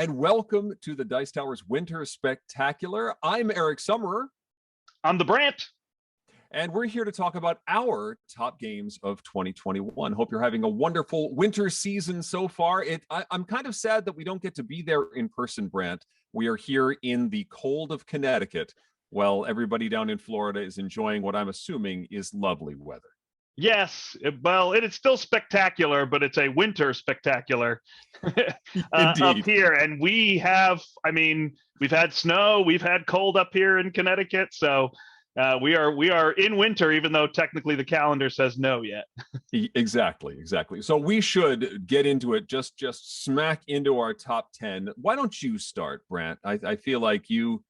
and welcome to the Dice Tower's Winter Spectacular. I'm Eric Summerer. I'm the Brandt. And we're here to talk about our top games of 2021. Hope you're having a wonderful winter season so far. I'm kind of sad that we don't get to be there in person, Brandt. We are here in the cold of Connecticut, while everybody down in Florida is enjoying what I'm assuming is lovely weather. Yes, well, it is still spectacular, but it's a winter spectacular up here. And we've had snow, we've had cold up here in Connecticut. So we are in winter, even though technically the calendar says no yet. Exactly. So we should get into it, just smack into our top 10. Why don't you start, Brandt? I feel like you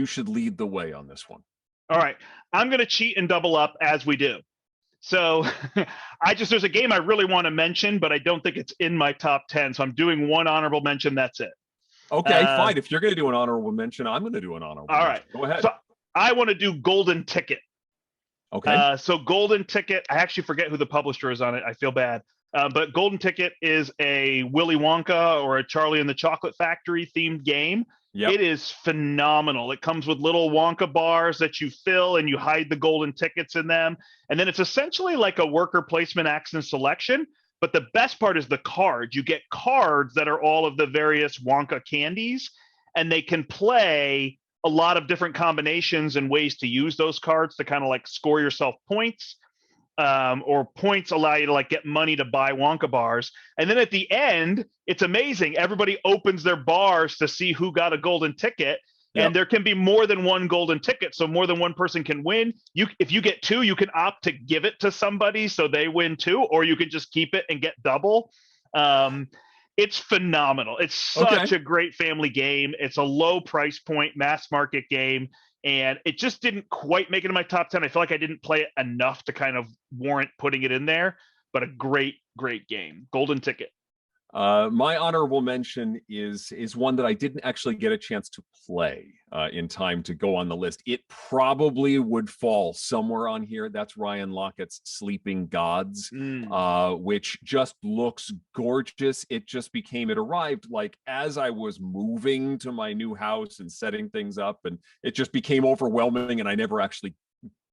should lead the way on this one. All right, I'm going to cheat and double up as we do. So there's a game I really want to mention, but I don't think it's in my top 10. So I'm doing one honorable mention. That's it. Okay, fine. If you're going to do an honorable mention, I'm going to do an honorable mention. Right. Go ahead. So I want to do Golden Ticket. Okay. So Golden Ticket, I actually forget who the publisher is on it. I feel bad. But Golden Ticket is a Willy Wonka or a Charlie and the Chocolate Factory themed game. Yep. It is phenomenal. It comes with little Wonka bars that you fill and you hide the golden tickets in them. And then it's essentially like a worker placement accident selection. But the best part is the cards. You get cards that are all of the various Wonka candies, and they can play a lot of different combinations and ways to use those cards to kind of like score yourself points. Or points allow you to like get money to buy Wonka bars. And then at the end, it's amazing. Everybody opens their bars to see who got a golden ticket. Yep. And there can be more than one golden ticket. So more than one person can win. If you get two, you can opt to give it to somebody so they win too, or you can just keep it and get double. It's phenomenal. It's such a great family game. It's a low price point, mass market game. And it just didn't quite make it in my top 10. I feel like I didn't play it enough to kind of warrant putting it in there, but a great, great game. Golden Ticket. My honorable mention is one that I didn't actually get a chance to play in time to go on the list. It probably would fall somewhere on here. That's Ryan Lockett's Sleeping Gods, which just looks gorgeous. It arrived like as I was moving to my new house and setting things up, and it just became overwhelming, and I never actually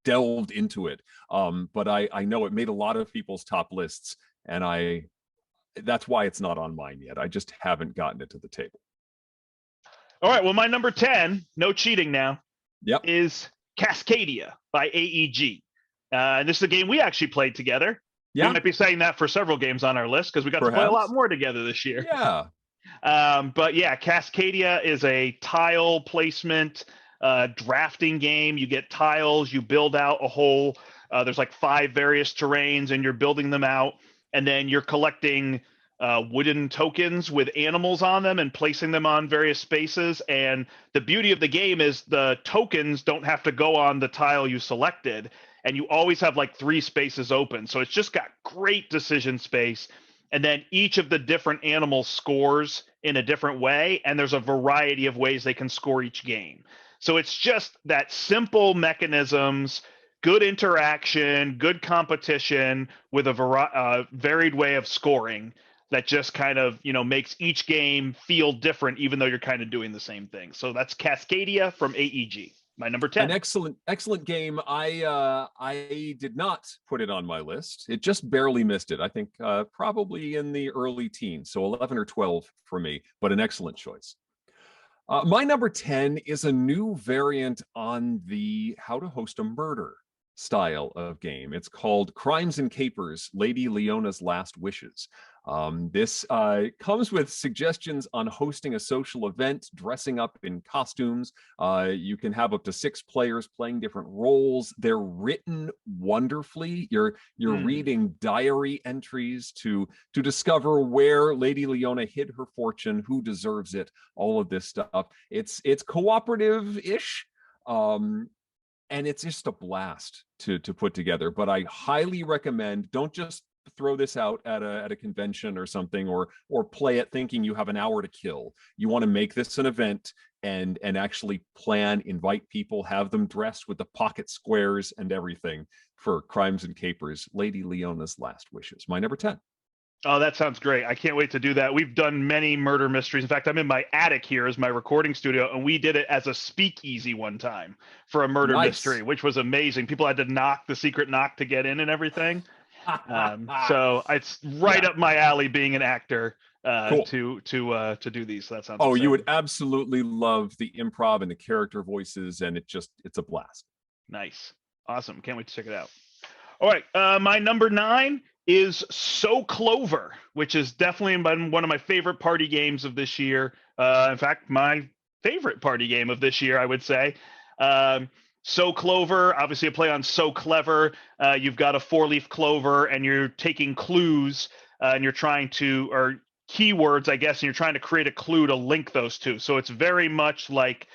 delved into it. But I know it made a lot of people's top lists, and that's why it's not on mine yet. I just haven't gotten it to the table. All right. Well, my number 10, no cheating now, is Cascadia by AEG. And this is a game we actually played together. Yeah. We might be saying that for several games on our list because we got to play a lot more together this year. Yeah. But yeah, Cascadia is a tile placement drafting game. You get tiles, you build out a whole, there's like 5 various terrains and you're building them out. And then you're collecting wooden tokens with animals on them and placing them on various spaces. And the beauty of the game is the tokens don't have to go on the tile you selected. And you always have like 3 spaces open. So it's just got great decision space. And then each of the different animals scores in a different way. And there's a variety of ways they can score each game. So it's just that simple mechanisms, good interaction, good competition with a varied way of scoring that just kind of, makes each game feel different, even though you're kind of doing the same thing. So that's Cascadia from AEG, my number 10. An excellent game. I did not put it on my list. It just barely missed it. I think probably in the early teens, so 11 or 12 for me, but an excellent choice. My number 10 is a new variant on the How to Host a Murder style of game. It's called Crimes and Capers, Lady Leona's Last Wishes. This comes with suggestions on hosting a social event, dressing up in costumes. You can have up to 6 players playing different roles. They're written wonderfully. You're reading diary entries to discover where Lady Leona hid her fortune, who deserves it, all of this stuff. It's cooperative-ish. And it's just a blast to put together. But I highly recommend, don't just throw this out at a convention or something, or play it thinking you have an hour to kill. You want to make this an event and actually plan, invite people, have them dressed with the pocket squares and everything for Crimes and Capers, Lady Leona's Last Wishes. My number 10. Oh, that sounds great. I can't wait to do that. We've done many murder mysteries. In fact, I'm in my attic here as my recording studio, and we did it as a speakeasy one time for a murder mystery, Nice. which was amazing. People had to knock the secret knock to get in and everything. So it's right Yeah, up my alley being an actor cool. to do these. So that sounds Oh, you would exciting. absolutely love the improv and the character voices, and it's a blast. Nice. Awesome. Can't wait to check it out. All right. My number 9 is So Clover, which is definitely been one of my favorite party games of this year. In fact, my favorite party game of this year, I would say. So Clover, obviously a play on So Clever. You've got a 4-leaf clover, and you're taking clues, and you're trying to, or keywords, I guess, and you're trying to create a clue to link those two. So it's very much like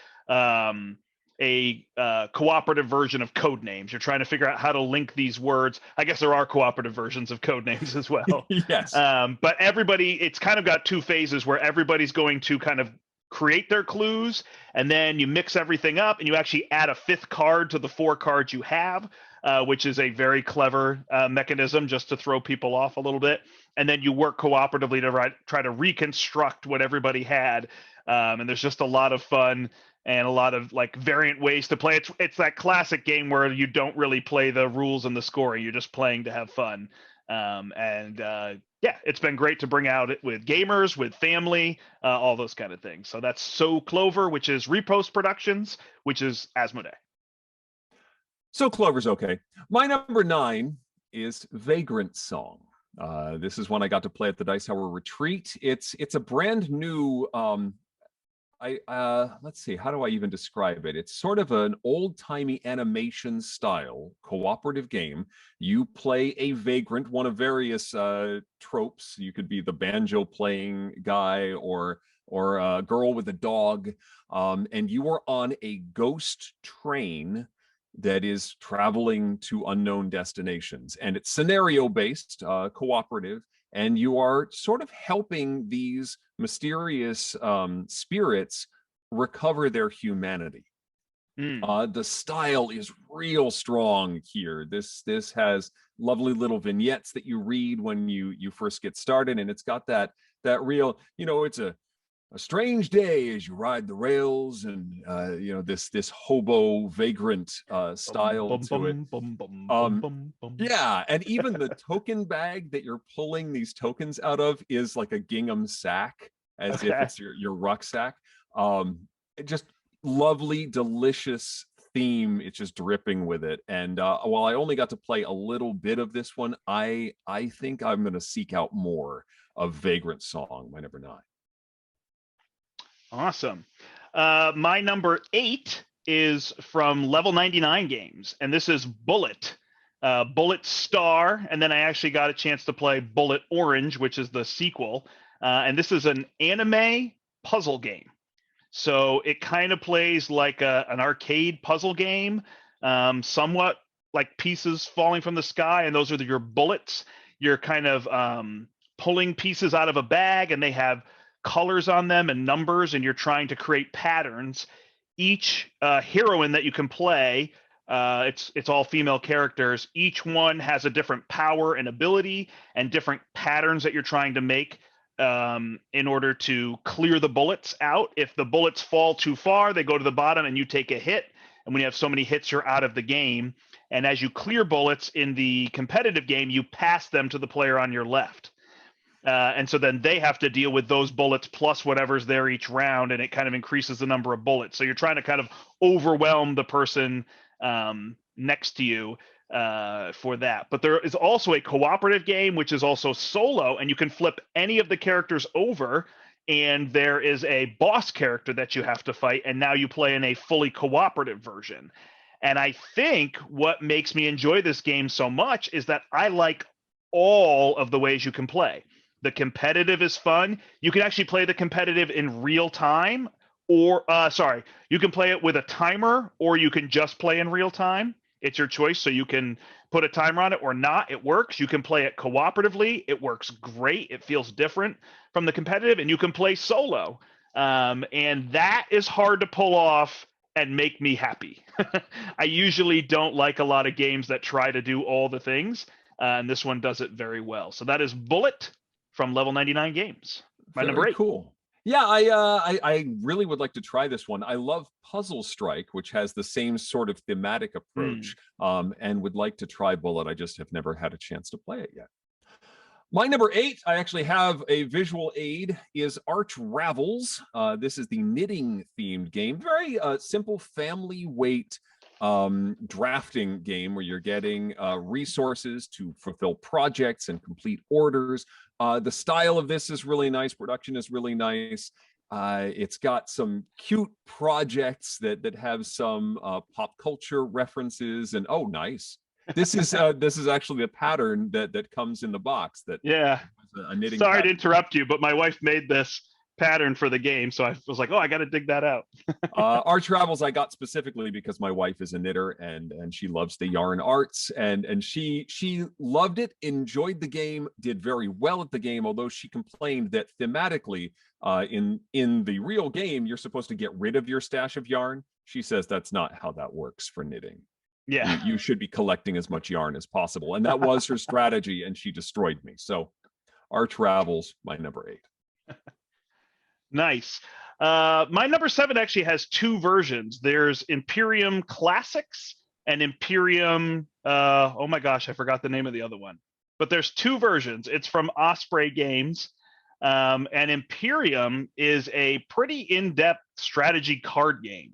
a cooperative version of code names. You're trying to figure out how to link these words. I guess there are cooperative versions of code names as well. Yes. But everybody, it's kind of got two phases where everybody's going to kind of create their clues, and then you mix everything up and you actually add a 5th card to the 4 cards you have, which is a very clever mechanism just to throw people off a little bit. And then you work cooperatively to try to reconstruct what everybody had. And there's just a lot of fun and a lot of like variant ways to play. It's that classic game where you don't really play the rules and the scoring. You're just playing to have fun. Yeah, it's been great to bring out it with gamers, with family, all those kind of things. So that's So Clover, which is Repost Productions, which is Asmodee. So Clover's okay. My number 9 is Vagrant Song. This is one I got to play at the Dice Tower Retreat. It's a brand new let's see, how do I even describe it? It's sort of an old-timey animation style cooperative game. You play a vagrant, one of various tropes. You could be the banjo playing guy or a girl with a dog, and you are on a ghost train that is traveling to unknown destinations, and it's scenario based, cooperative, and you are sort of helping these mysterious spirits recover their humanity. The style is real strong here. This has lovely little vignettes that you read when you first get started, and it's got that real, it's a strange day as you ride the rails, and this hobo vagrant style to it. Yeah, and even the token bag that you're pulling these tokens out of is like a gingham sack, as if it's your rucksack. Just lovely, delicious theme. It's just dripping with it. And while I only got to play a little bit of this one, I think I'm going to seek out more of Vagrant Song, my number 9. Awesome. My number 8 is from Level 99 Games, and this is Bullet. Bullet Star, and then I actually got a chance to play Bullet Orange, which is the sequel. And this is an anime puzzle game. So it kind of plays like an arcade puzzle game, somewhat like pieces falling from the sky, and those are your bullets. You're kind of pulling pieces out of a bag, and they have colors on them and numbers, and you're trying to create patterns. Each heroine that you can play, it's all female characters. Each one has a different power and ability and different patterns that you're trying to make in order to clear the bullets out. If the bullets fall too far, they go to the bottom and you take a hit. And when you have so many hits, you're out of the game. And as you clear bullets in the competitive game, you pass them to the player on your left. And so then they have to deal with those bullets plus whatever's there each round, and it kind of increases the number of bullets. So you're trying to kind of overwhelm the person next to you for that. But there is also a cooperative game, which is also solo, and you can flip any of the characters over, and there is a boss character that you have to fight, and now you play in a fully cooperative version. And I think what makes me enjoy this game so much is that I like all of the ways you can play. The competitive is fun. You can actually play the competitive in real time, or you can play it with a timer, or you can just play in real time. It's your choice. So you can put a timer on it or not. It works. You can play it cooperatively. It works great. It feels different from the competitive, and you can play solo. And that is hard to pull off and make me happy. I usually don't like a lot of games that try to do all the things, and this one does it very well. So that is Bullet from Level 99 Games. My Very number 8. cool. Yeah, I really would like to try this one. I love Puzzle Strike, which has the same sort of thematic approach, and would like to try Bullet. I just have never had a chance to play it yet. My number 8, I actually have a visual aid, is Arch Ravels. This is the knitting themed game. Very simple family weight drafting game where you're getting resources to fulfill projects and complete orders. The style of this is really nice. Production is really nice. It's got some cute projects that have some pop culture references, and oh, nice. This is actually the pattern that comes in the box. That a knitting. Sorry to interrupt you, but my wife made this pattern for the game, so I was like, oh, I got to dig that out. Arch Ravels I got specifically because my wife is a knitter and she loves the yarn arts, and she loved it, enjoyed the game, did very well at the game, although she complained that thematically in the real game you're supposed to get rid of your stash of yarn. She says that's not how that works for knitting. Yeah, you should be collecting as much yarn as possible, and that was her strategy, and she destroyed me. So Arch Ravels, my number 8. Nice. My number 7 actually has 2 versions. There's Imperium Classics and Imperium, oh my gosh, I forgot the name of the other one. But there's 2 versions. It's from Osprey Games. And Imperium is a pretty in-depth strategy card game.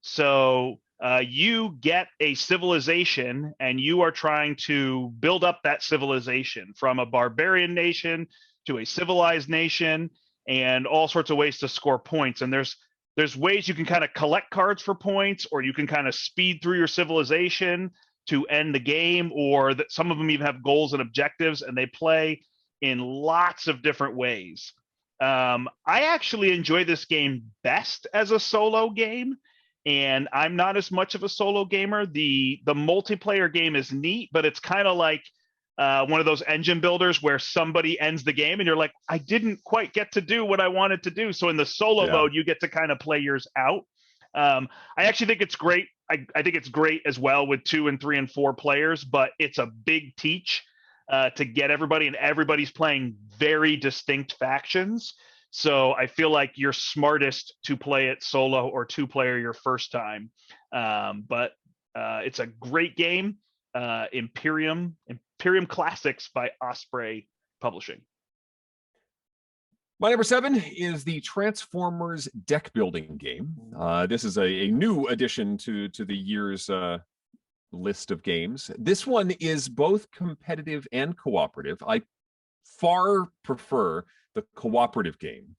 So you get a civilization and you are trying to build up that civilization from a barbarian nation to a civilized nation, and all sorts of ways to score points. And there's ways you can kind of collect cards for points, or you can kind of speed through your civilization to end the game, or that some of them even have goals and objectives, and they play in lots of different ways. I actually enjoy this game best as a solo game, and I'm not as much of a solo gamer. The multiplayer game is neat, but it's kind of like one of those engine builders where somebody ends the game and you're like, I didn't quite get to do what I wanted to do. So in the solo mode, you get to kind of play yours out. I actually think it's great. I think it's great as well with 2 and 3 and 4 players, but it's a big teach to get everybody, and everybody's playing very distinct factions. So I feel like you're smartest to play it solo or 2-player your first time. But it's a great game. Imperium Classics by Osprey Publishing. My number 7 is the Transformers deck building game. This is a new addition to the year's list of games. This one is both competitive and cooperative. I far prefer the cooperative game.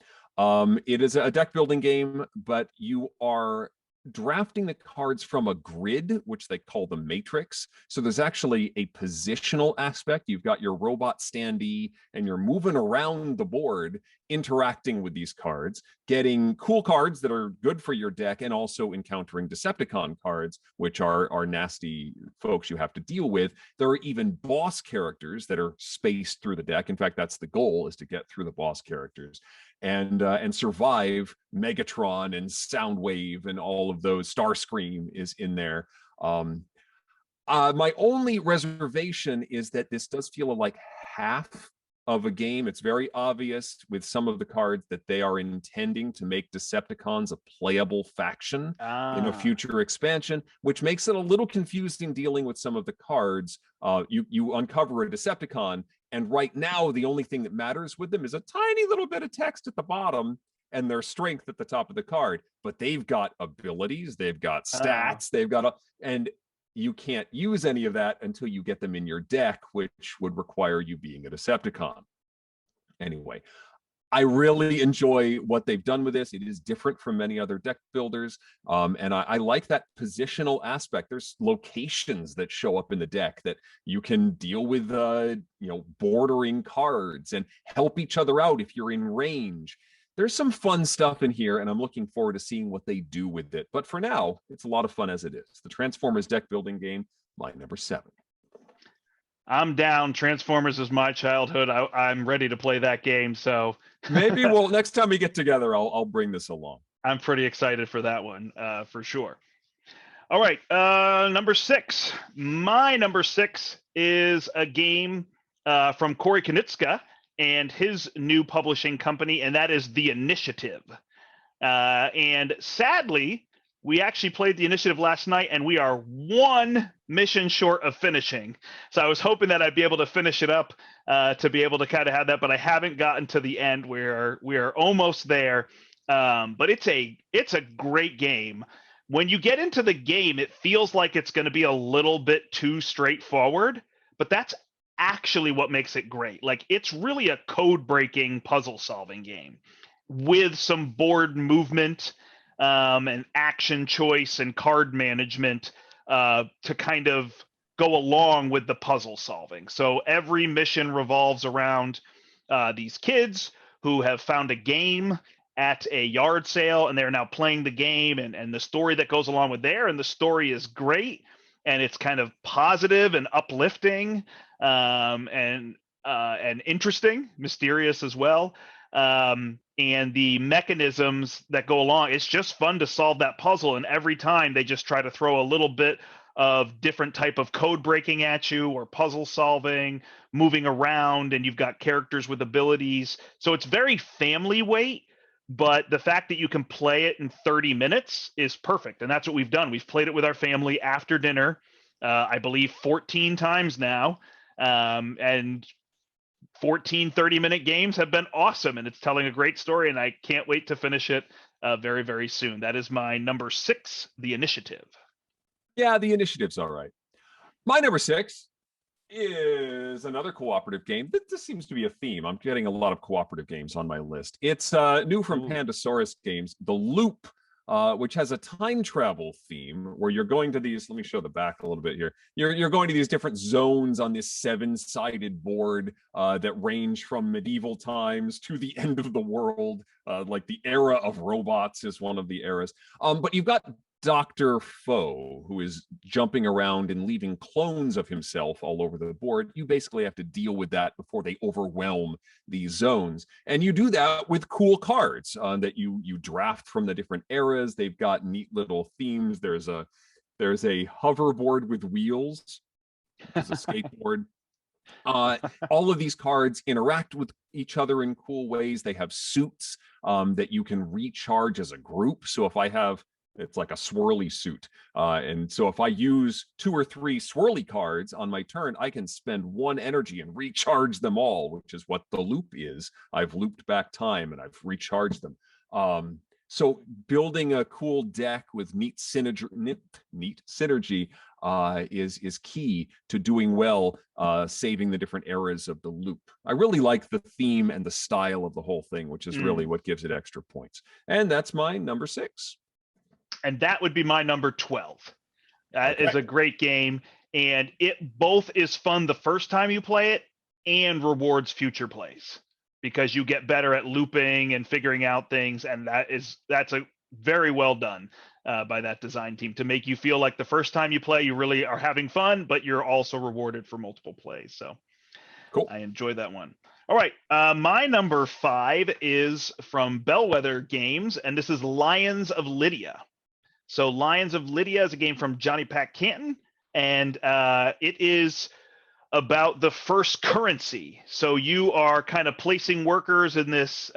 It is a deck building game, but you are drafting the cards from a grid, which they call the matrix. So there's actually a positional aspect. You've got your robot standee and you're moving around the board, interacting with these cards, getting cool cards that are good for your deck, and also encountering Decepticon cards, which are nasty folks you have to deal with. There are even boss characters that are spaced through the deck. In fact, that's the goal, is to get through the boss characters and survive Megatron and Soundwave and all of those. Starscream is in there. My only reservation is that this does feel like half of a game. It's very obvious with some of the cards that they are intending to make Decepticons a playable faction in a future expansion, which makes it a little confusing dealing with some of the cards. You uncover a Decepticon, and right now the only thing that matters with them is a tiny little bit of text at the bottom and their strength at the top of the card. But they've got abilities, they've got stats, they've got and you can't use any of that until you get them in your deck, which would require you being a Decepticon. Anyway, I really enjoy what they've done with this. It is different from many other deck builders. And I like that positional aspect. There's locations that show up in the deck that you can deal with, bordering cards and help each other out if you're in range. There's some fun stuff in here, and I'm looking forward to seeing what they do with it. But for now, it's a lot of fun as it is. The Transformers deck building game, my number 7. I'm down. Transformers is my childhood. I'm ready to play that game. So maybe next time we get together, I'll bring this along. I'm pretty excited for that one, for sure. All right, number 6. My number 6 is a game from Corey Konitska and his new publishing company, and that is The Initiative. And sadly, we actually played The Initiative last night, and we are one mission short of finishing. So I was hoping that I'd be able to finish it up to be able to kind of have that, but I haven't gotten to the end. We are almost there. But it's a great game. When you get into the game, it feels like it's going to be a little bit too straightforward, but that's actually what makes it great. Like, it's really a code-breaking puzzle-solving game with some board movement and action choice and card management to kind of go along with the puzzle solving. So every mission revolves around these kids who have found a game at a yard sale, and they're now playing the game, and the story that goes along with there. And the story is great, and it's kind of positive and uplifting, and interesting, mysterious as well. And the mechanisms that go along, it's just fun to solve that puzzle. And every time they just try to throw a little bit of different type of code breaking at you, or puzzle solving, moving around, and you've got characters with abilities. So it's very family weight, but the fact that you can play it in 30 minutes is perfect. And that's what we've done. We've played it with our family after dinner, I believe 14 times now. And 14 30-minute games have been awesome, and it's telling a great story, and I can't wait to finish it very, very soon. That is my number 6, The Initiative. Yeah, The Initiative's all right. My number 6 is another cooperative game. This seems to be a theme. I'm getting a lot of cooperative games on my list. It's new from Pandasaurus Games, The Loop, which has a time travel theme where you're going to these, let me show the back a little bit here. You're going to these different zones on this 7-sided board that range from medieval times to the end of the world. Like the era of robots is one of the eras. But you've got Dr. Foe, who is jumping around and leaving clones of himself all over the board. You basically have to deal with that before they overwhelm these zones. And you do that with cool cards that you draft from the different eras. They've got neat little themes. There's a hoverboard with wheels. There's a skateboard. All of these cards interact with each other in cool ways. They have suits that you can recharge as a group. So if I have, it's like a swirly suit. And so if I use 2 or 3 swirly cards on my turn, I can spend 1 energy and recharge them all, which is what the loop is. I've looped back time and I've recharged them. So building a cool deck with neat synergy is key to doing well, saving the different eras of the loop. I really like the theme and the style of the whole thing, which is really what gives it extra points. And that's my number 6. And that would be my number 12. That is a great game, and it both is fun the first time you play it and rewards future plays, because you get better at looping and figuring out things, and that's a very well done by that design team to make you feel like the first time you play you really are having fun, but you're also rewarded for multiple plays. So cool. I enjoy that one. All right, my number 5 is from Bellwether Games, and this is Lions of Lydia. So Lions of Lydia is a game from Johnny Pack Canton, and it is about the first currency. So you are kind of placing workers in this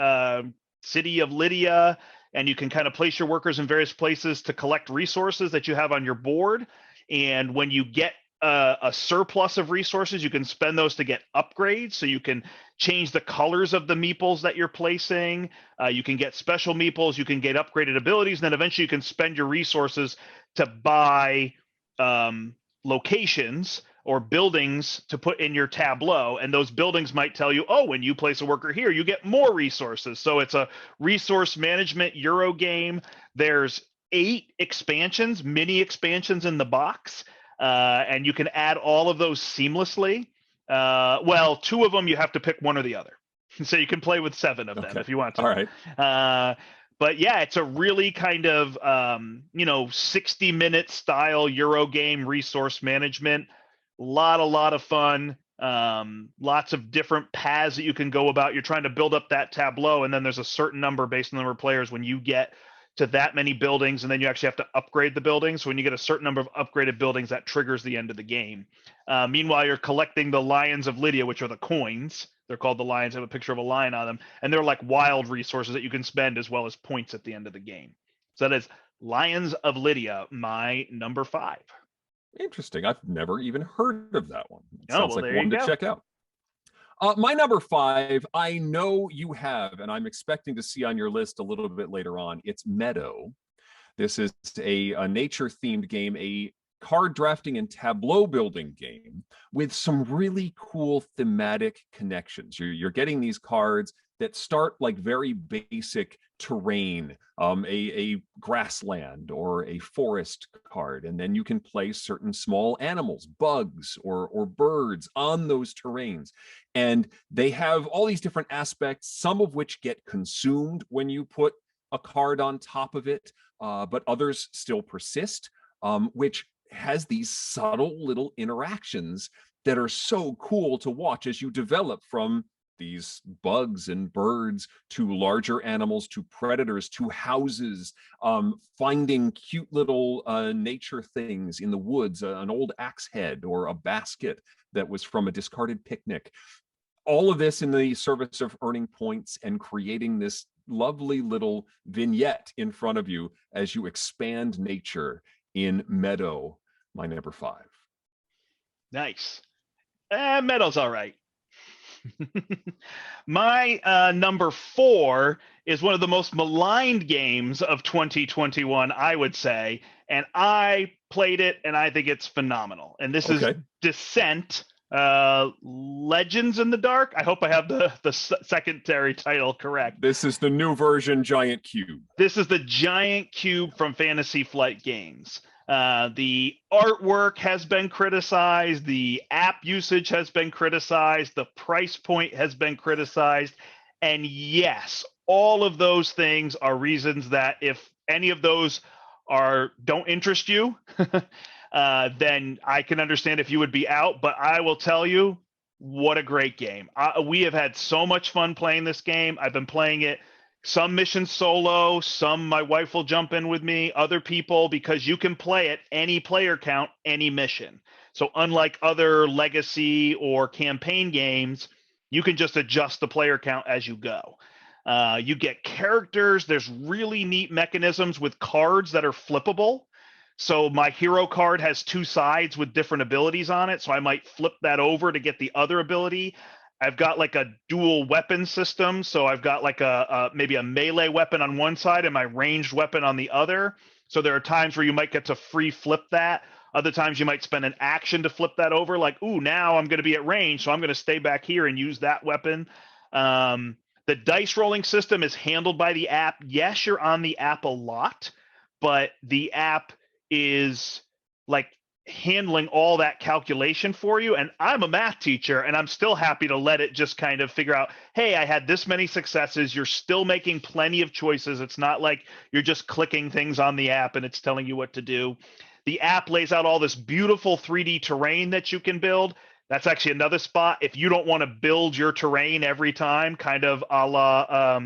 city of Lydia, and you can kind of place your workers in various places to collect resources that you have on your board. And when you get a surplus of resources, you can spend those to get upgrades. So you can change the colors of the meeples that you're placing. You can get special meeples. You can get upgraded abilities. And then eventually you can spend your resources to buy locations or buildings to put in your tableau. And those buildings might tell you, oh, when you place a worker here, you get more resources. So it's a resource management Euro game. There's 8 expansions, mini expansions in the box. And you can add all of those seamlessly. Well, 2 of them, you have to pick one or the other. So you can play with 7 of them if you want to. All right. But yeah, it's a really kind of, 60-minute style Euro game, resource management. A lot of fun. Lots of different paths that you can go about. You're trying to build up that tableau, and then there's a certain number based on the number of players when you get to that many buildings, and then you actually have to upgrade the buildings. So when you get a certain number of upgraded buildings, that triggers the end of the game. Meanwhile, you're collecting the Lions of Lydia, which are the coins, They're called the lions, have a picture of a lion on them, and they're like wild resources that you can spend as well as points at the end of the game. So that is Lions of Lydia, my number 5. Interesting. I've never even heard of that one. It Oh, sounds well, like there one you to go. check out. My number 5, I know you have, and I'm expecting to see on your list a little bit later on. It's Meadow. This is a nature-themed game, a card drafting and tableau building game with some really cool thematic connections. You're getting these cards that start like very basic terrain, a grassland or a forest card, and then you can place certain small animals, bugs or birds on those terrains. And they have all these different aspects, some of which get consumed when you put a card on top of it, but others still persist, which has these subtle little interactions that are so cool to watch as you develop from these bugs and birds to larger animals to predators to houses, finding cute little nature things in the woods, an old axe head or a basket that was from a discarded picnic. All of this in the service of earning points and creating this lovely little vignette in front of you as you expand nature in Meadow, my number 5. Nice. Meadow's all right. My number 4 is one of the most maligned games of 2021, I would say, and I played it, and I think it's phenomenal. And this is Descent, Legends in the Dark. I hope I have the secondary title correct. This is the new version Giant Cube. This is the Giant Cube from Fantasy Flight Games. The artwork has been criticized. The app usage has been criticized. The price point has been criticized. And yes, all of those things are reasons that if any of those don't interest you, then I can understand if you would be out. But I will tell you, what a great game. We have had so much fun playing this game. I've been playing it some missions solo, some my wife will jump in with me, other people, because you can play at any player count, any mission. So unlike other legacy or campaign games, you can just adjust the player count as you go. You get characters. There's really neat mechanisms with cards that are flippable. So my hero card has 2 sides with different abilities on it. So I might flip that over to get the other ability. I've got like a dual weapon system. So I've got like maybe a melee weapon on one side and my ranged weapon on the other. So there are times where you might get to free flip that. Other times you might spend an action to flip that over. Like, ooh, now I'm going to be at range, so I'm going to stay back here and use that weapon. The dice rolling system is handled by the app. Yes, you're on the app a lot, but the app is like handling all that calculation for you. And I'm a math teacher, and I'm still happy to let it just kind of figure out, hey, I had this many successes. You're still making plenty of choices. It's not like you're just clicking things on the app and it's telling you what to do. The app lays out all this beautiful 3D terrain that you can build. That's actually another spot. If you don't want to build your terrain every time, kind of a la,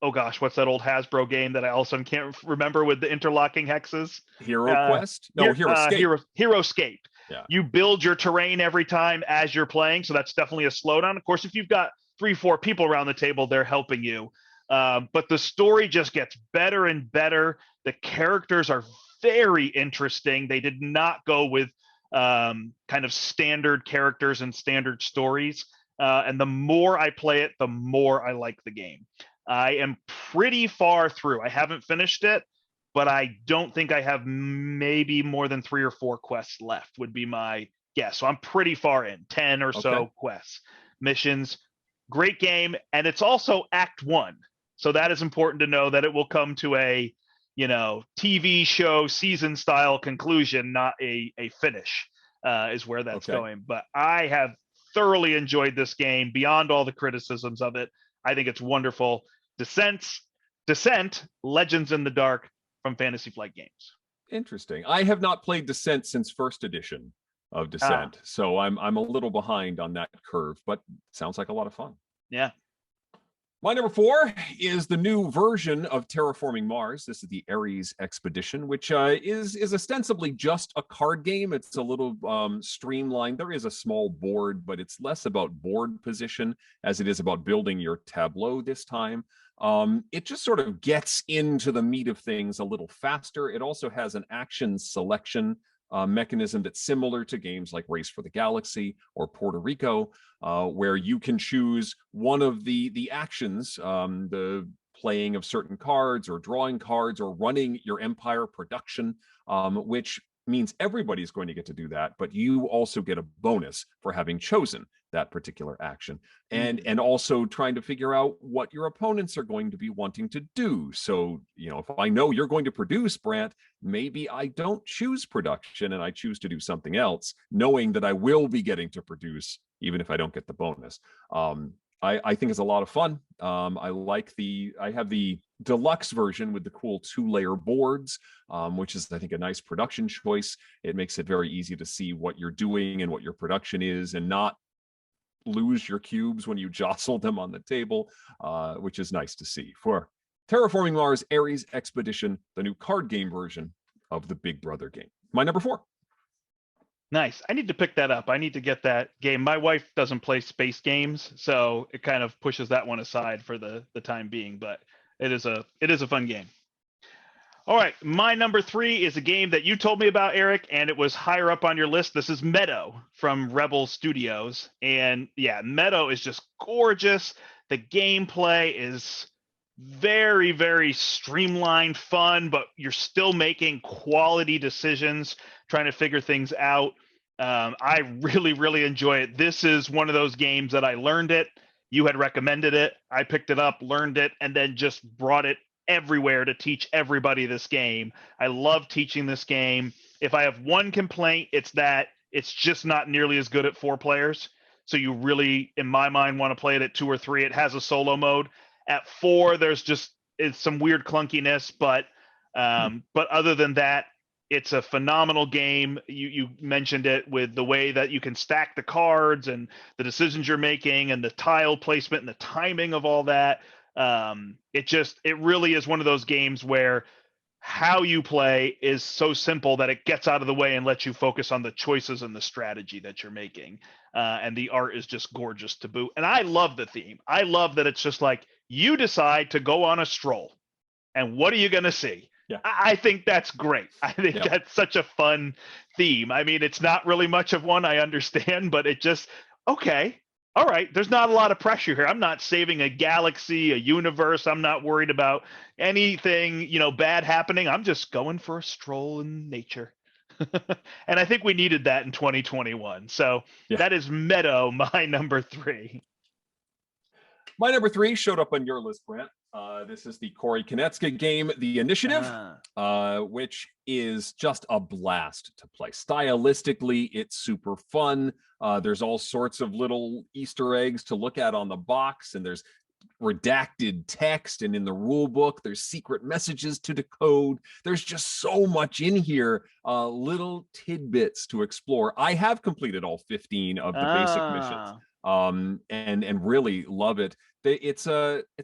oh gosh, what's that old Hasbro game that I also can't remember with the interlocking hexes? Hero Quest? No, Hero Escape. Yeah. You build your terrain every time as you're playing, so that's definitely a slowdown. Of course, if you've got 3-4 people around the table, they're helping you. But the story just gets better and better. The characters are very interesting. They did not go with kind of standard characters and standard stories. And the more I play it, the more I like the game. I am pretty far through. I haven't finished it, but I don't think I have maybe more than 3 or 4 quests left would be my guess. So I'm pretty far in, 10 or so quests, missions. Great game. And it's also Act 1. So that is important to know that it will come to a, TV show season style conclusion, not a finish, is where that's going. But I have thoroughly enjoyed this game beyond all the criticisms of it. I think it's wonderful. Descent, Legends in the Dark from Fantasy Flight Games. Interesting. I have not played Descent since first edition of Descent, so I'm a little behind on that curve, but sounds like a lot of fun. Yeah. My number 4 is the new version of Terraforming Mars. This is the Ares Expedition, which is ostensibly just a card game. It's a little streamlined. There is a small board, but it's less about board position as it is about building your tableau this time. It just sort of gets into the meat of things a little faster. It also has an action selection mechanism that's similar to games like Race for the Galaxy or Puerto Rico, where you can choose one of the actions, the playing of certain cards or drawing cards or running your empire production, which means everybody's going to get to do that, but you also get a bonus for having chosen that particular action, and also trying to figure out what your opponents are going to be wanting to do. So, if I know you're going to produce, Brandt, maybe I don't choose production and I choose to do something else, knowing that I will be getting to produce, even if I don't get the bonus. I think it's a lot of fun. I have the deluxe version with the cool 2-layer boards, which is, I think, a nice production choice. It makes it very easy to see what you're doing and what your production is, and not lose your cubes when you jostle them on the table, which is nice to see. For Terraforming Mars Ares Expedition, the new card game version of the Big Brother game. My number 4. Nice. I need to pick that up. I need to get that game. My wife doesn't play space games, so it kind of pushes that one aside for the time being, but it is a fun game. All right, my number 3 is a game that you told me about, Eric, and it was higher up on your list. This is Meadow from Rebel Studios. And yeah, Meadow is just gorgeous. The gameplay is very, very streamlined, fun, but you're still making quality decisions, trying to figure things out. I really, really enjoy it. This is one of those games that I learned it. You had recommended it. I picked it up, learned it, and then just brought it everywhere to teach everybody this game. I love teaching this game. If I have one complaint, it's that it's just not nearly as good at 4 players. So you really, in my mind, want to play it at 2 or 3. It has a solo mode. At 4, it's some weird clunkiness, but other than that, it's a phenomenal game. You mentioned it with the way that you can stack the cards and the decisions you're making and the tile placement and the timing of all that. It really is one of those games where how you play is so simple that it gets out of the way and lets you focus on the choices and the strategy that you're making. And the art is just gorgeous to boot. And I love the theme. I love that it's just like, you decide to go on a stroll, and what are you going to see? Yeah. I think that's great. I think that's such a fun theme. I mean, it's not really much of one, I understand, but it just, okay. All right, there's not a lot of pressure here. I'm not saving a galaxy, a universe. I'm not worried about anything, bad happening. I'm just going for a stroll in nature. And I think we needed that in 2021. So that is Meadow, my number 3. My number 3 showed up on your list, Brandt. This is the Corey Konecka game, The Initiative, which is just a blast to play. Stylistically, it's super fun. There's all sorts of little Easter eggs to look at on the box, and there's redacted text, and in the rule book, there's secret messages to decode. There's just so much in here, little tidbits to explore. I have completed all 15 of the basic missions. And really love it. It's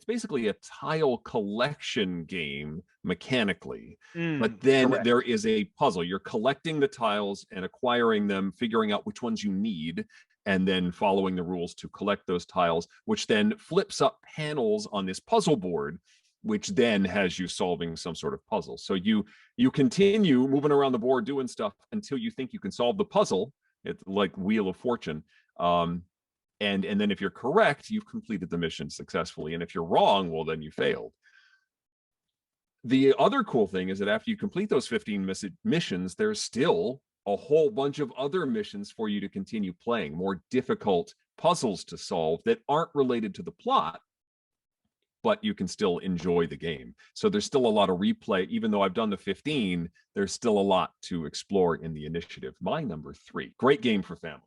basically a tile collection game mechanically, but then there is a puzzle. You're collecting the tiles and acquiring them, figuring out which ones you need, and then following the rules to collect those tiles, which then flips up panels on this puzzle board, which then has you solving some sort of puzzle. So you continue moving around the board doing stuff until you think you can solve the puzzle. It's like Wheel of Fortune. And then if you're correct, you've completed the mission successfully. And if you're wrong, well, then you failed. The other cool thing is that after you complete those 15 missions, there's still a whole bunch of other missions for you to continue playing, more difficult puzzles to solve that aren't related to the plot, but you can still enjoy the game. So there's still a lot of replay. Even though I've done the 15, there's still a lot to explore in The Initiative. My number 3, great game for families.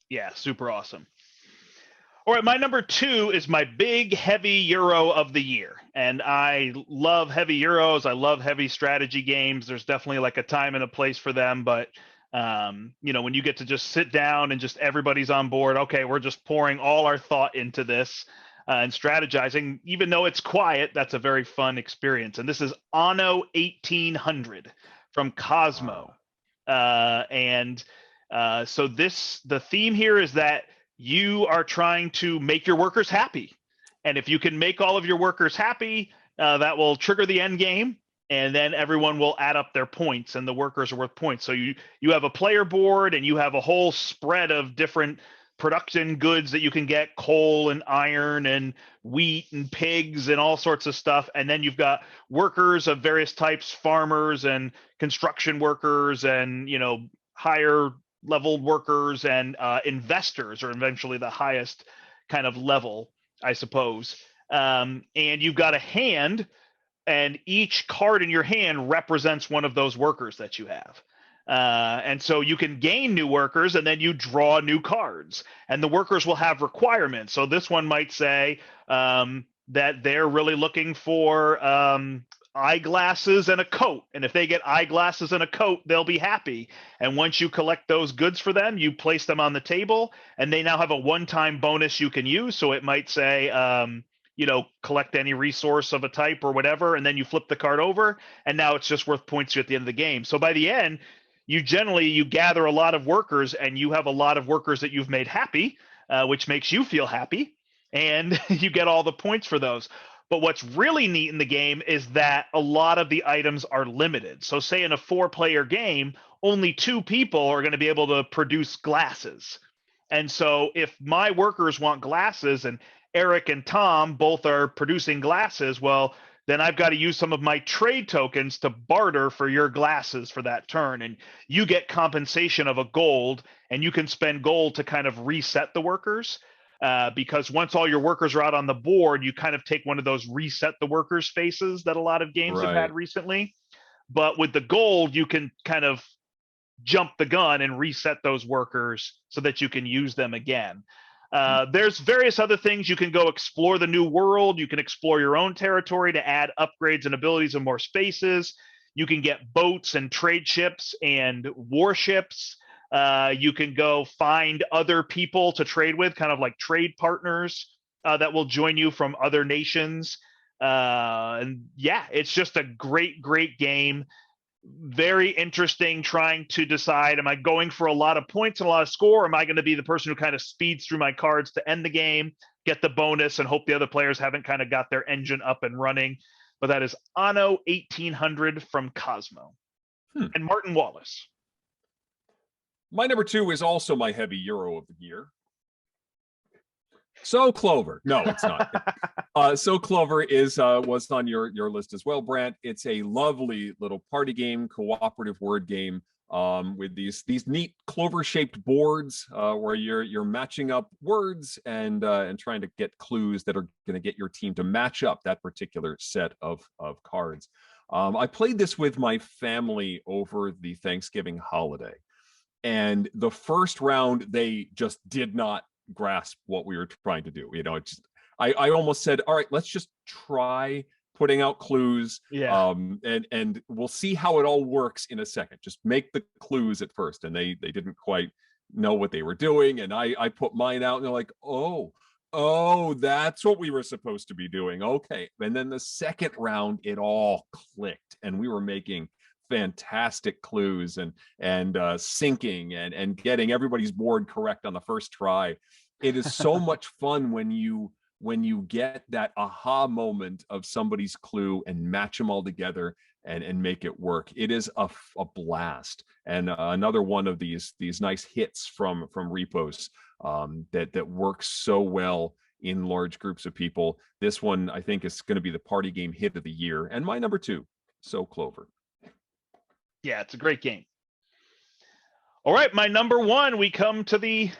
Yeah, super awesome. All right, my number 2 is my big, heavy Euro of the year. And I love heavy Euros. I love heavy strategy games. There's definitely like a time and a place for them. But, when you get to just sit down and just everybody's on board, okay, we're just pouring all our thought into this. and strategizing. Even though it's quiet, that's a very fun experience. And this is Anno 1800 from Cosmo. So the theme here is that you are trying to make your workers happy. And if you can make all of your workers happy, that will trigger the end game. And then everyone will add up their points, and the workers are worth points. So you have a player board, and you have a whole spread of different production goods that you can get: coal and iron and wheat and pigs and all sorts of stuff. And then you've got workers of various types, farmers and construction workers and, higher level workers, and investors are eventually the highest kind of level, I suppose. And you've got a hand, and each card in your hand represents one of those workers that you have. And so you can gain new workers, and then you draw new cards, and the workers will have requirements. So this one might say that they're really looking for eyeglasses and a coat. And if they get eyeglasses and a coat, they'll be happy. And once you collect those goods for them, you place them on the table, and they now have a one-time bonus you can use. So it might say, collect any resource of a type or whatever, and then you flip the card over, and now it's just worth points to you at the end of the game. So by the end, you gather a lot of workers, and you have a lot of workers that you've made happy, which makes you feel happy, and you get all the points for those. But what's really neat in the game is that a lot of the items are limited. So say in a 4-player game, only 2 people are going to be able to produce glasses. And so if my workers want glasses, and Eric and Tom both are producing glasses, well, then I've got to use some of my trade tokens to barter for your glasses for that turn. And you get compensation of a gold, and you can spend gold to kind of reset the workers. Because once all your workers are out on the board, you kind of take one of those reset the workers faces that a lot of games have had recently. But with the gold, you can kind of jump the gun and reset those workers so that you can use them again. There's various other things. You can go explore the new world. You can explore your own territory to add upgrades and abilities in more spaces. You can get boats and trade ships and warships. You can go find other people to trade with, kind of like trade partners that will join you from other nations. And yeah, it's just a great, great game. Very interesting, trying to decide, am I going for a lot of points and a lot of score, or am I going to be the person who kind of speeds through my cards to end the game, get the bonus, and hope the other players haven't kind of got their engine up and running? But that is Anno 1800 from Cosmo. And Martin Wallace. My number 2 is also my heavy Euro of the year. So Clover. No, it's not. So Clover was on your list as well, Brandt. It's a lovely little party game, cooperative word game, with these neat clover-shaped boards where you're matching up words and trying to get clues that are going to get your team to match up that particular set of cards. I played this with my family over the Thanksgiving holiday, and the first round they just did not grasp what we were trying to do. I almost said, all right, let's just try putting out clues. And we'll see how it all works in a second. Just make the clues at first. And they didn't quite know what they were doing. And I put mine out, and they're like, oh, that's what we were supposed to be doing. Okay. And then the second round, it all clicked, and we were making fantastic clues and syncing and getting everybody's board correct on the first try. It is so much fun when you get that aha moment of somebody's clue and match them all together and make it work. It is a blast. And another one of these nice hits from Repos that works so well in large groups of people. This one, I think, is going to be the party game hit of the year, and my number 2, So Clover. Yeah, it's a great game. All right, my number 1, we come to the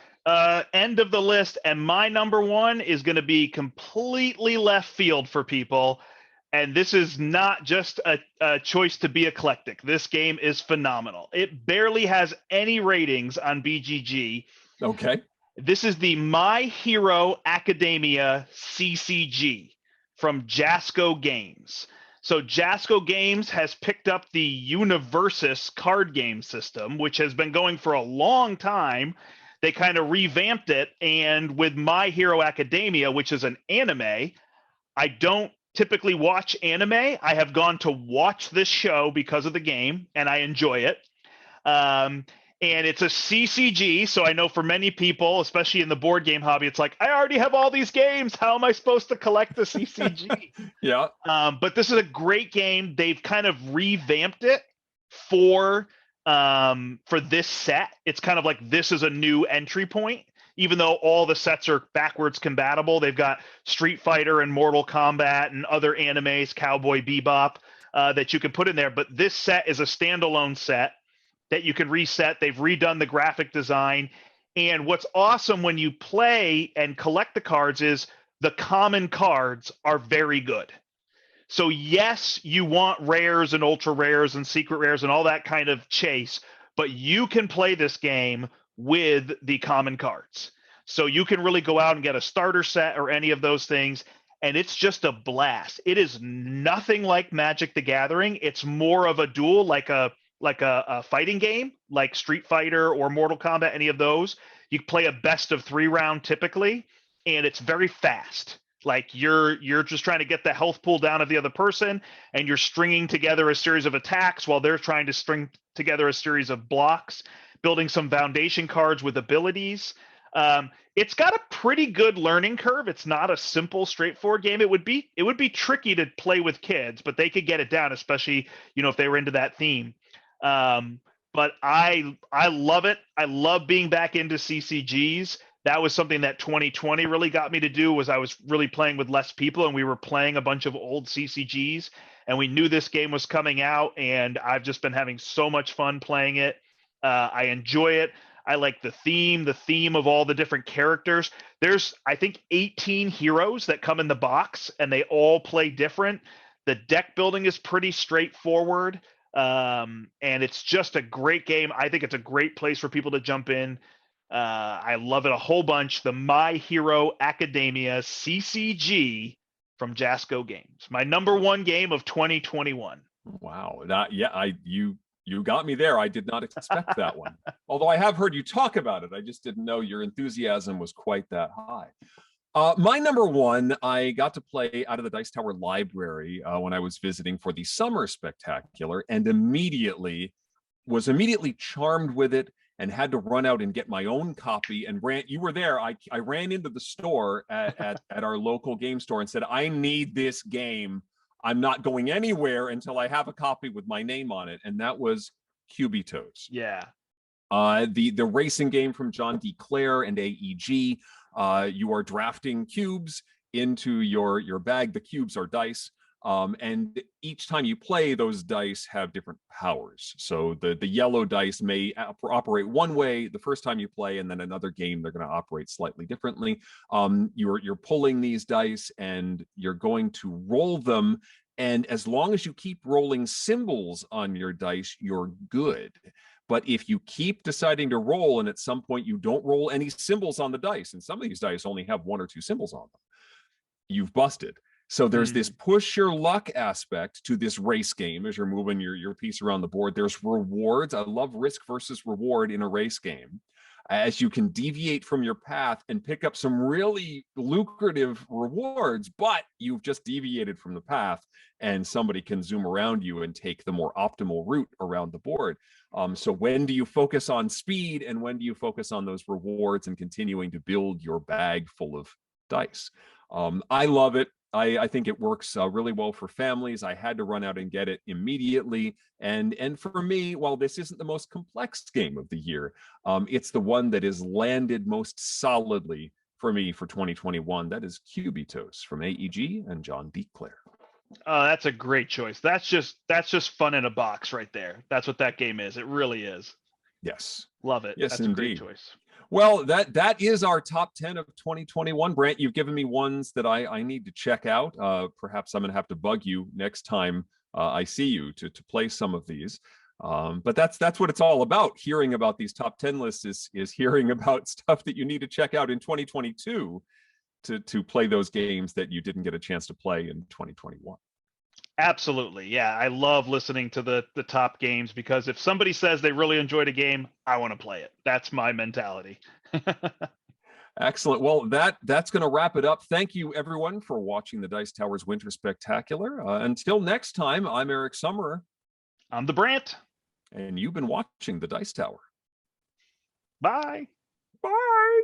end of the list, and my number 1 is going to be completely left field for people. And this is not just a choice to be eclectic. This game is phenomenal. It barely has any ratings on BGG. Okay. This is the My Hero Academia CCG from Jasco Games. So Jasco Games has picked up the Universus card game system, which has been going for a long time. they kind of revamped it. And with My Hero Academia, which is an anime, I don't typically watch anime. I have gone to watch this show because of the game, and I enjoy it. And it's a CCG, so I know for many people, especially in the board game hobby, it's like, I already have all these games. How am I supposed to collect the CCG? Yeah. But this is a great game. They've kind of revamped it for this set. It's kind of like this is a new entry point, even though all the sets are backwards compatible. They've got Street Fighter and Mortal Kombat and other animes, Cowboy Bebop, that you can put in there. But this set is a standalone set that you can reset. They've redone the graphic design. And what's awesome when you play and collect the cards is the common cards are very good. So yes, you want rares and ultra rares and secret rares and all that kind of chase, but you can play this game with the common cards. So you can really go out and get a starter set or any of those things, and it's just a blast. It is nothing like Magic the Gathering. It's more of a duel, like a fighting game, like Street Fighter or Mortal Kombat, any of those. You play a best of 3 round typically, and it's very fast. Like you're just trying to get the health pool down of the other person, and you're stringing together a series of attacks while they're trying to string together a series of blocks, building some foundation cards with abilities. It's got a pretty good learning curve. It's not a simple, straightforward game. It would be tricky to play with kids, but they could get it down, especially if they were into that theme. But I love it. I love being back into CCGs. That was something that 2020 really got me to do. Was I was really playing with less people, and we were playing a bunch of old CCGs, and we knew this game was coming out, and I've just been having so much fun playing it. I enjoy it. I like the theme of all the different characters. There's, I think, 18 heroes that come in the box, and they all play different. The deck building is pretty straightforward. And it's just a great game. I think it's a great place for people to jump in. I love it a whole bunch. The My Hero Academia CCG from Jasco Games. My number 1 game of 2021. Wow. You got me there. I did not expect that one. Although I have heard you talk about it. I just didn't know your enthusiasm was quite that high. My number 1, I got to play out of the Dice Tower library when I was visiting for the Summer Spectacular, and was immediately charmed with it and had to run out and get my own copy. And Brandt, you were there. I ran into the store at our local game store and said, I need this game. I'm not going anywhere until I have a copy with my name on it. And that was Cubitos. Yeah. The racing game from John D. Clare and AEG. You are drafting cubes into your bag. The cubes are dice. And each time you play, those dice have different powers. So the yellow dice may operate one way the first time you play, and then another game they're going to operate slightly differently. You're pulling these dice, and you're going to roll them. And as long as you keep rolling symbols on your dice, you're good. But if you keep deciding to roll, and at some point you don't roll any symbols on the dice, and some of these dice only have 1 or 2 symbols on them, you've busted. So there's this push your luck aspect to this race game as you're moving your piece around the board. There's rewards. I love risk versus reward in a race game, as you can deviate from your path and pick up some really lucrative rewards, but you've just deviated from the path, and somebody can zoom around you and take the more optimal route around the board. So when do you focus on speed, and when do you focus on those rewards and continuing to build your bag full of dice? I love it. I think it works really well for families. I had to run out and get it immediately. And for me, while this isn't the most complex game of the year, it's the one that is landed most solidly for me for 2021. That is Cubitos from AEG and John D. Clare. That's a great choice. That's just fun in a box right there. That's what that game is. It really is. Yes. Love it. Yes, that's indeed. A great choice. Well, that is our top 10 of 2021. Brandt, you've given me ones that I need to check out. Perhaps I'm going to have to bug you next time I see you to play some of these. But that's what it's all about. Hearing about these top 10 lists is hearing about stuff that you need to check out in 2022 to play those games that you didn't get a chance to play in 2021. Absolutely. Yeah. I love listening to the top games, because if somebody says they really enjoyed a game, I want to play it. That's my mentality. Excellent. Well, that's going to wrap it up. Thank you, everyone, for watching the Dice Towers Winter Spectacular. Until next time, I'm Eric Summerer. I'm the Brandt. And you've been watching the Dice Tower. Bye. Bye.